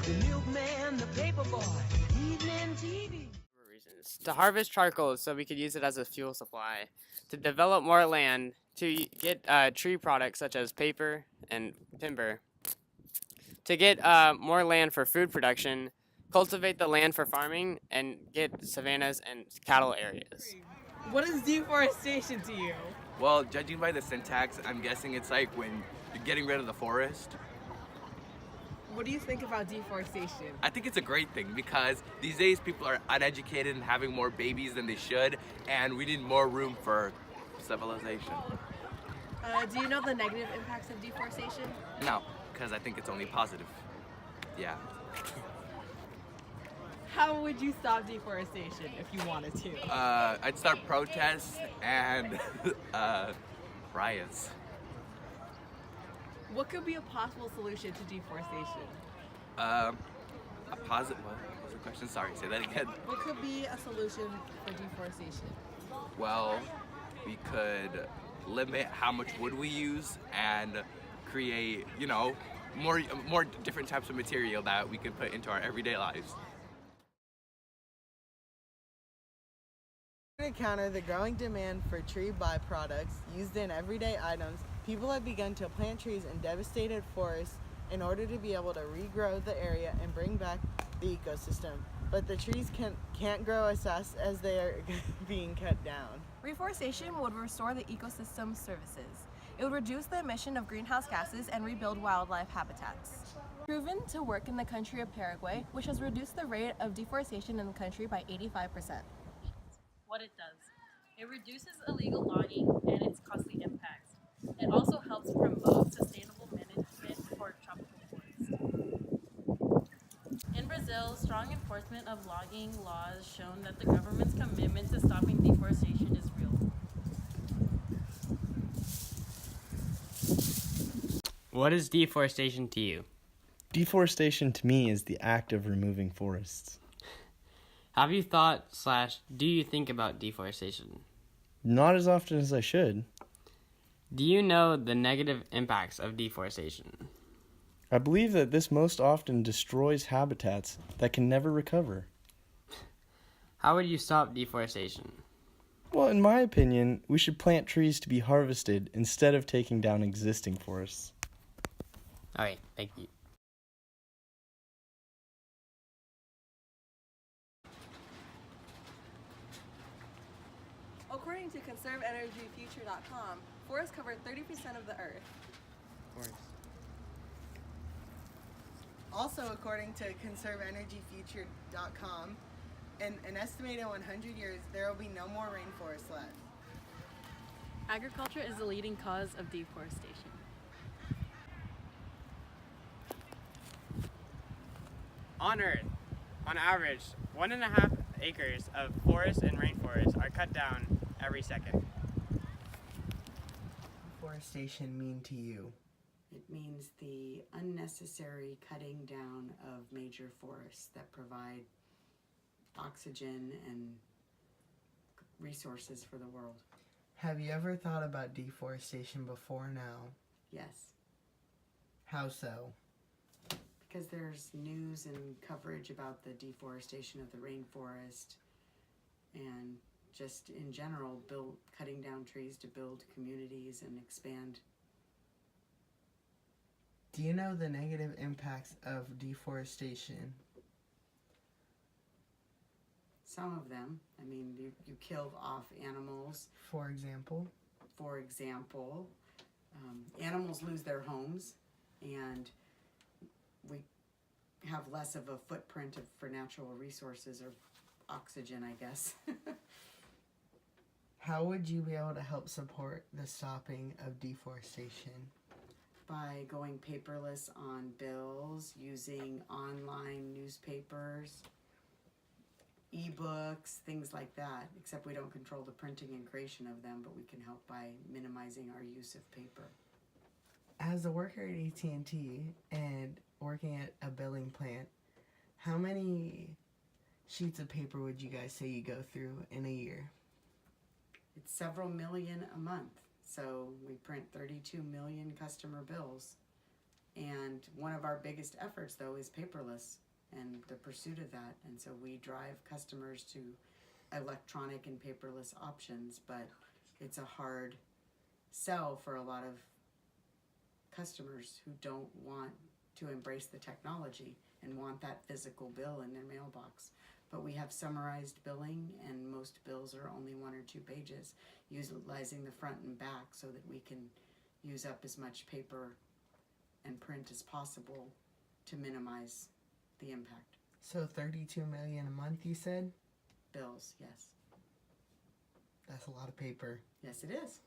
The milkman, the paperboy, evening TV. Reasons. To harvest charcoal so we could use it as a fuel supply, to develop more land, to get tree products such as paper and timber, to get more land for food production, cultivate the land for farming, and get savannas and cattle areas. What is deforestation to you? Well, judging by the syntax, I'm guessing it's like when you're getting rid of the forest. What do you think about deforestation? I think it's a great thing because these days people are uneducated and having more babies than they should, and we need more room for civilization. Do you know the negative impacts of deforestation? No, because I think it's only positive. Yeah. How would you stop deforestation if you wanted to? I'd start protests and riots. What could be a possible solution to deforestation? A positive. What was the question? Sorry, say that again. What could be a solution for deforestation? Well, we could limit how much wood we use and create, more different types of material that we can put into our everyday lives. To counter the growing demand for tree byproducts used in everyday items, people have begun to plant trees in devastated forests in order to be able to regrow the area and bring back the ecosystem. But the trees can't grow as fast as they are being cut down. Reforestation would restore the ecosystem services. It would reduce the emission of greenhouse gases and rebuild wildlife habitats. Proven to work in the country of Paraguay, which has reduced the rate of deforestation in the country by 85%. What it does. It reduces illegal logging and its costly impacts. It also helps promote sustainable management for tropical forests. In Brazil, strong enforcement of logging laws shown that the government's commitment to stopping deforestation is real. What is deforestation to you? Deforestation to me is the act of removing forests. Have you thought / do you think about deforestation? Not as often as I should. Do you know the negative impacts of deforestation? I believe that this most often destroys habitats that can never recover. How would you stop deforestation? Well, in my opinion, we should plant trees to be harvested instead of taking down existing forests. All right, thank you. According to ConserveEnergyFuture.com, forests cover 30% of the Earth. Of course. Also, according to ConserveEnergyFuture.com, in an estimated 100 years, there will be no more rainforests left. Agriculture is the leading cause of deforestation. On Earth, on average, 1.5 acres of forest and rainforest are cut down every second. Deforestation mean to you? It means the unnecessary cutting down of major forests that provide oxygen and resources for the world. Have you ever thought about deforestation before now? Yes, How so? because there's news and coverage about the deforestation of the rainforest and just in general cutting down trees to build communities and expand. Do you know the negative impacts of deforestation? Some of them, I mean, you kill off animals. For example? For example, animals lose their homes and we have less of a footprint for natural resources or oxygen, I guess. How would you be able to help support the stopping of deforestation? By going paperless on bills, using online newspapers, ebooks, things like that, except we don't control the printing and creation of them, but we can help by minimizing our use of paper. As a worker at AT&T and working at a billing plant, how many sheets of paper would you guys say you go through in a year? It's several million a month, so we print 32 million customer bills. And one of our biggest efforts, though, is paperless and the pursuit of that. And so we drive customers to electronic and paperless options, but it's a hard sell for a lot of customers who don't want to embrace the technology and want that physical bill in their mailbox. But we have summarized billing, and most bills are only 1 or 2 pages, utilizing the front and back so that we can use up as much paper and print as possible to minimize the impact. So 32 million a month, you said? Bills, yes. That's a lot of paper. Yes, it is.